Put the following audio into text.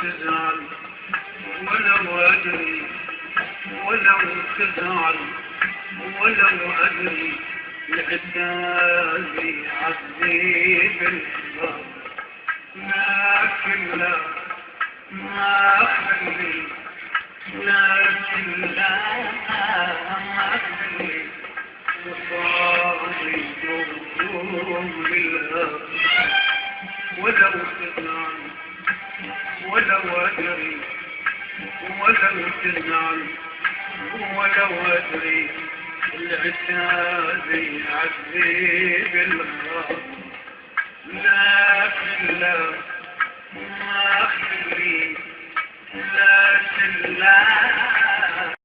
تزعل ولو أدري، ولو تزعل ولو أدري العتاب يعذب القلب، لكن لا ما أخلي، لكن لا ما أخلي وصاري دوم للهب. ولو تزعل ولو أدري، ولو تزعل ولو أدري العتاب يعذب الغرام، لكن لا ما أخلي، لكن لا